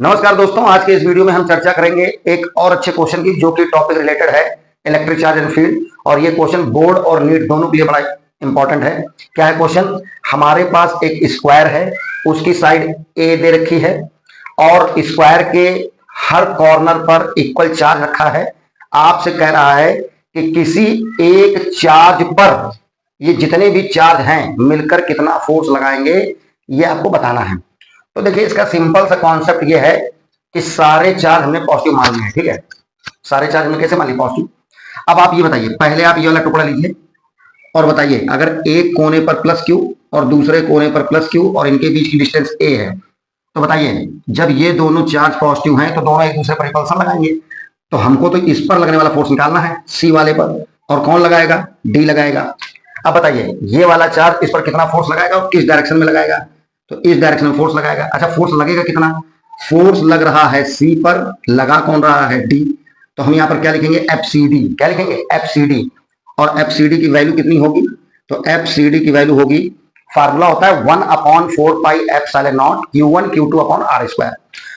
नमस्कार दोस्तों, आज के इस वीडियो में हम चर्चा करेंगे एक और अच्छे क्वेश्चन की जो कि टॉपिक रिलेटेड है इलेक्ट्रिक चार्ज एंड फील्ड। और ये क्वेश्चन बोर्ड और नीट दोनों के लिए बड़ा इंपॉर्टेंट है। क्या है क्वेश्चन? हमारे पास एक स्क्वायर है, उसकी साइड ए दे रखी है और स्क्वायर के हर कॉर्नर पर इक्वल चार्ज रखा है। आपसे कह रहा है कि किसी एक चार्ज पर ये जितने भी चार्ज हैं मिलकर कितना फोर्स लगाएंगे, ये आपको बताना है। तो देखिए, इसका सिंपल सा कॉन्सेप्ट ये है कि सारे चार्ज हमने पॉजिटिव मान लिए हैं। ठीक है, सारे चार्ज हमने कैसे मान लिए? पॉजिटिव। अब आप ये बताइए, पहले आप ये वाला टुकड़ा लीजिए और बताइए, अगर एक कोने पर प्लस क्यू और दूसरे कोने पर प्लस क्यू और इनके बीच की डिस्टेंस ए है, तो बताइए जब ये दोनों चार्ज पॉजिटिव हैं तो दोनों एक दूसरे पर रिपल्सन लगाएंगे। तो हमको तो इस पर लगने वाला फोर्स निकालना है, सी वाले पर। और कौन लगाएगा? डी लगाएगा। अब बताइए, ये वाला चार्ज इस पर कितना फोर्स लगाएगा और किस डायरेक्शन में लगाएगा? तो इस डायरेक्शन में फोर्स लगाएगा। अच्छा, फोर्स लगेगा कितना? फोर्स लग रहा है सी पर, लगा कौन रहा है? डी। तो हम यहाँ पर क्या लिखेंगे? F C D. क्या लिखेंगे? F C D. और एफ सी डी की वैल्यू कितनी होगी? तो एफ सी डी की वैल्यू होगी, फार्मूला होता है 1/4πε0 Q1 Q2 upon R square.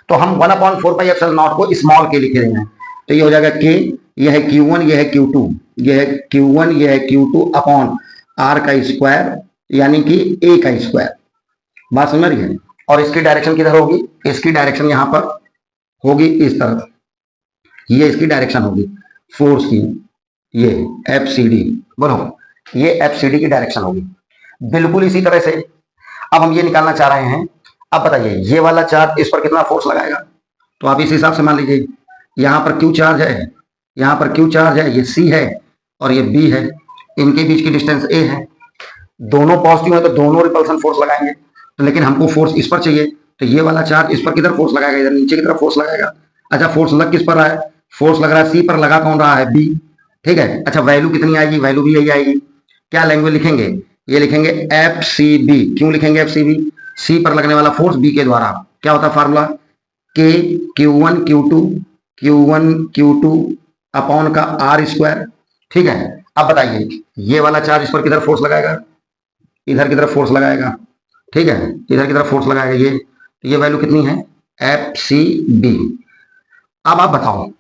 तो हम 1/4πε0 को स्मॉल के लिखे देंगे। तो ये हो जाएगा के, यह है Q1, यह है Q2, यह है Q1, यह है Q2 अपॉन आर का स्क्वायर यानी कि ए का स्क्वायर। बात समझ रही है? और इसकी डायरेक्शन किधर होगी? इसकी डायरेक्शन यहां पर होगी इस तरफ, ये इसकी डायरेक्शन होगी फोर्स की, ये एफ सी डी। बोलो, ये एफ सी डी की डायरेक्शन होगी बिल्कुल इसी तरह से। अब हम ये निकालना चाह रहे हैं, अब बताइए ये वाला चार्ज इस पर कितना फोर्स लगाएगा? तो आप इस हिसाब से मान लीजिए, यहां पर क्यू चार्ज है, यहां पर क्यू चार्ज है, ये सी है और ये बी है, इनके बीच की डिस्टेंस ए है। दोनों पॉजिटिव है तो दोनों रिपल्सन फोर्स लगाएंगे। तो लेकिन हमको फोर्स इस पर चाहिए, तो ये वाला चार्ज इस पर किधर फोर्स लगाएगा? इधर नीचे की तरफ फोर्स लगाएगा। अच्छा, फोर्स लग किस पर रहा है? फोर्स लग रहा है सी पर, लगा कौन रहा है? बी। ठीक है, अच्छा वैल्यू कितनी आएगी? वैल्यू भी यही आएगी। क्या लैंग्वेज लिखेंगे? ये लिखेंगे एफ सी बी। क्यों लिखेंगे एफ सी बी? सी पर लगने वाला फोर्स बी के द्वारा। क्या होता है फार्मूला? के Q1 Q2 Q1 Q2 upon का आर स्क्वायर। ठीक है, अब बताइए ये वाला चार्ज इस पर किधर फोर्स लगाएगा? इधर की तरफ फोर्स लगाएगा। ठीक है, इधर की तरफ फोर्स लगाएगा ये वैल्यू कितनी है? F C B. अब आप बताओ,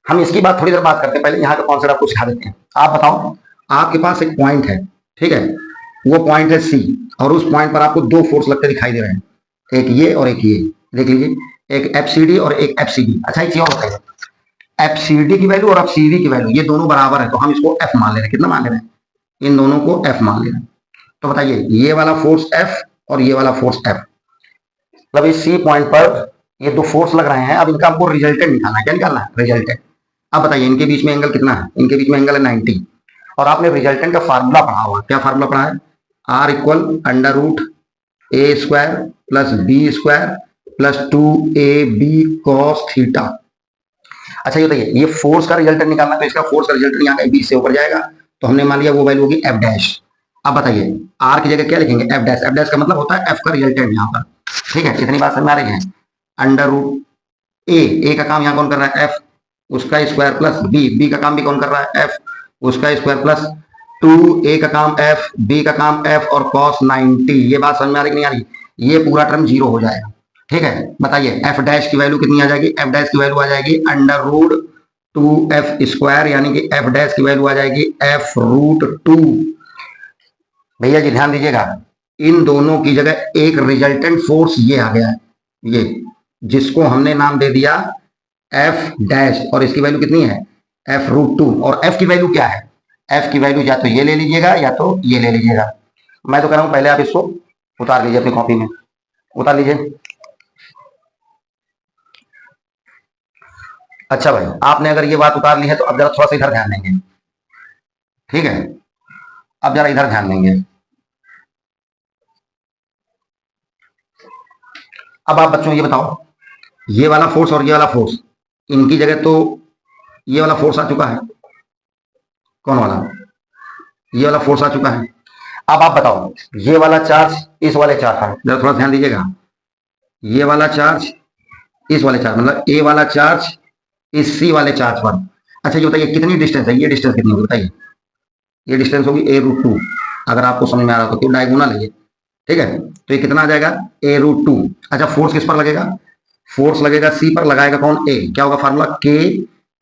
हम इसकी बात थोड़ी देर बात करते हैं, पहले यहाँ का कॉन्सेप्ट आपको सिखा देते हैं। आप बताओ, आपके पास एक पॉइंट है, ठीक है, वो पॉइंट है सी और उस पॉइंट पर आपको दो फोर्स लगते दिखाई दे रहे हैं, एक ये और एक ये। देख लीजिए, एक एफ सी डी और एक एफ सी बी। अच्छा, एक चीज और बताइए, एफ सी डी की वैल्यू और एफ सी बी की वैल्यू ये दोनों बराबर है, तो हम इसको एफ मान ले रहे हैं। कितना मान ले रहे हैं? इन दोनों को एफ मान ले रहे हैं। तो बताइए ये वाला फोर्स एफ और ये वाला फोर्स एफ, मतलब इस सी पॉइंट पर ये दो फोर्स लग रहे हैं। अब इनका आपको रिजल्टेंट निकालना है। क्या निकालना है? रिजल्टेंट। अब बताइए इनके बीच में एंगल कितना है? इनके बीच में एंगल है 90। और आपने रिजल्टेंट का फार्मूला पढ़ा हुआ, क्या फार्मूला पढ़ा है? R equal under root A square plus B square plus 2ab cos theta. अच्छा, ये बताइए ये फोर्स का रिजल्टेंट निकालना, तो इसका फोर्स का रिजल्टेंट यहाँ का बी से ऊपर जाएगा, तो हमने मान लिया वो वैल्यू होगी एफ डैश। अब बताइए आर की जगह क्या लिखेंगे? F dash. एफ डैश का मतलब होता है एफ का रिजल्टेंट यहाँ पर। ठीक है, इतनी बात समझ में आ रही है? अंडर रूट ए का काम यहाँ कौन कर रहा है? एफ, उसका स्क्वायर प्लस बी का काम भी कौन कर रहा है? एफ, उसका स्क्वायर प्लस 2a का काम एफ, बी का काम एफ और कॉस 90। ये बात समझ में आ रही कि नहीं आ रही? ये पूरा टर्म जीरो हो जाएगा। ठीक है, बताइए एफ डैश की वैल्यू कितनी आ जाएगी? एफ डैश की वैल्यू आ जाएगी अंडर रूट 2f स्क्वायर यानी कि एफ डैश की वैल्यू आ जाएगी एफ रूट 2। भैया जी ध्यान दीजिएगा, इन दोनों की जगह एक रिजल्टेंट फोर्स ये आ गया है, ये जिसको हमने नाम दे दिया एफ डैश, और इसकी वैल्यू कितनी है? F root 2। और एफ की वैल्यू क्या है? एफ की वैल्यू या तो ये ले लीजिएगा या तो ये ले लीजिएगा। मैं तो कह रहा हूं पहले आप इसको उतार लीजिए अपनी कॉपी में, उतार लीजिए। अच्छा भाई, आपने अगर ये बात उतार ली है तो अब जरा थोड़ा सा इधर ध्यान देंगे। ठीक है, अब जरा इधर ध्यान देंगे। अब आप बच्चों ये बताओ, ये वाला फोर्स और ये वाला फोर्स, इनकी जगह तो ये वाला फोर्स आ चुका है। कौन वाला? ये वाला फोर्स आ चुका है। अब आप बताओ, ये वाला चार्ज इस वाले चार्ज पर, जरा थोड़ा ध्यान दीजिएगा, ये वाला चार्ज इस वाले चार्ज, मतलब ए वाला चार्ज इस सी वाले चार्ज पर। अच्छा ये बताइए कितनी डिस्टेंस है? ये डिस्टेंस कितनी होगी बताइए? ये डिस्टेंस होगी ए रूट 2। अगर आपको समझ में आ रहा हो तो डायगोनल है ये। ठीक है, तो ये कितना आ जाएगा? ए रूट 2। अच्छा, फोर्स किस पर लगेगा? फोर्स लगेगा सी पर, लगाएगा कौन, ए। क्या होगा फार्मूला, के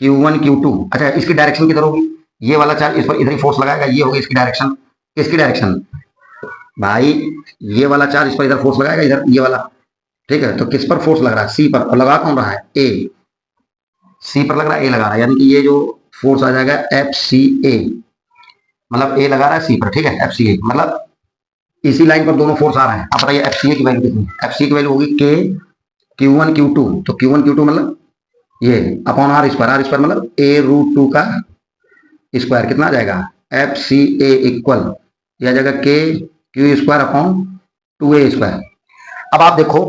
Q1 Q2। अच्छा, इसकी डायरेक्शन किधर होगी, ये वाला चार्ज इस पर इधर ही फोर्स लगाएगा, ये होगी इसकी डायरेक्शन। इसकी डायरेक्शन भाई, ये वाला चार्ज इस पर इधर फोर्स लगाएगा, इधर ये वाला, ठीक है। तो किस पर फोर्स लग रहा है, सी पर, और लगा कौन रहा है, ए। सी पर लग रहा है, ए लगा रहा है, यानी कि ये जो फोर्स आ जाएगा एफ सी ए, मतलब ए लगा रहा है सी पर, ठीक है। एफ सी ए मतलब इसी लाइन पर दोनों फोर्स आ रहे हैं। अब बताइए एफ सी ए की वैल्यू कितनी है, एफ सी की वैल्यू होगी के Q1 Q2। तो Q1 Q2 मतलब ये upon R square, R square मतलब A√2 का स्क्वायर, कितना आ जाएगा, एफ सी ए इक्वल, यह आ जाएगा के Q square upon 2a square. अब आप देखो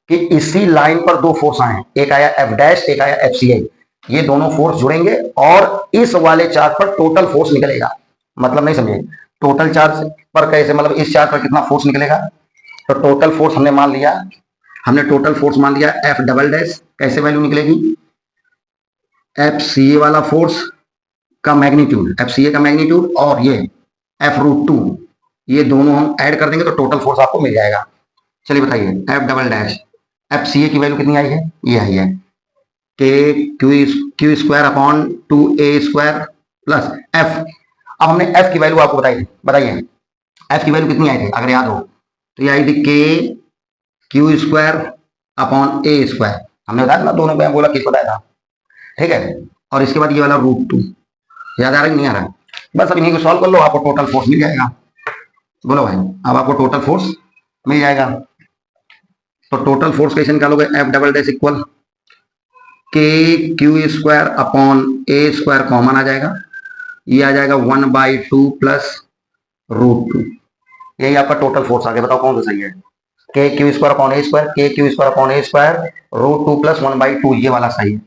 कि इसी लाइन पर दो फोर्स आए हैं, एक आया एफ डैश, एक आया एफ सी आई। ये दोनों फोर्स जुड़ेंगे और इस वाले चार्ज पर टोटल फोर्स निकलेगा। मतलब नहीं समझे, टोटल चार्ज पर कैसे, मतलब इस चार्ज पर कितना फोर्स निकलेगा। तो टोटल फोर्स हमने मान लिया, हमने टोटल फोर्स मान लिया एफ डबल डैश, कैसे वैल्यू निकलेगी, एफ सी ए वाला फोर्स का मैग्नीट्यूड, एफ सी ए का मैग्नीट्यूड और ये F√2, ये दोनों हम ऐड कर देंगे तो टोटल फोर्स आपको मिल जाएगा। चलिए बताइए, F double dash, F C A की वैल्यू कितनी आई है, ये आई है के Q square upon 2a square plus F. अब हमने एफ की वैल्यू आपको बताइए एफ की वैल्यू कितनी आई थी, अगर याद हो तो ये आई थी के क्यू स्क्वायर अपॉन ए स्क्वायर। हमने बताया ना, दोनों में बोला किसको बताया था, ठीक है। और इसके बाद ये वाला √2, याद आ रहा है कि नहीं आ रहा है, बस अब इन्हीं को सॉल्व कर लो, आपको टोटल फोर्स मिल जाएगा। बोलो भाई, अब आपको टोटल फोर्स मिल जाएगा। तो टोटल फोर्स कैसे निकालोगे, एफ डबल डैश इक्वल के क्यू स्क्वायर अपॉन ए स्क्वायर कॉमन आ जाएगा, ये आ जाएगा 1/2 प्लस √2। यही आपका टोटल फोर्स आ गया। बताओ कौन सा सही है, के क्यू स्क्वायर अपॉन ए स्क्वायर, के क्यू स्क्वायर अपॉन ए स्क्वायर √2 प्लस 1/2, ये वाला सही है।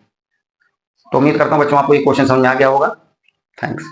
तो उम्मीद करता हूँ बच्चों आपको ये क्वेश्चन समझ में आ गया होगा। थैंक्स।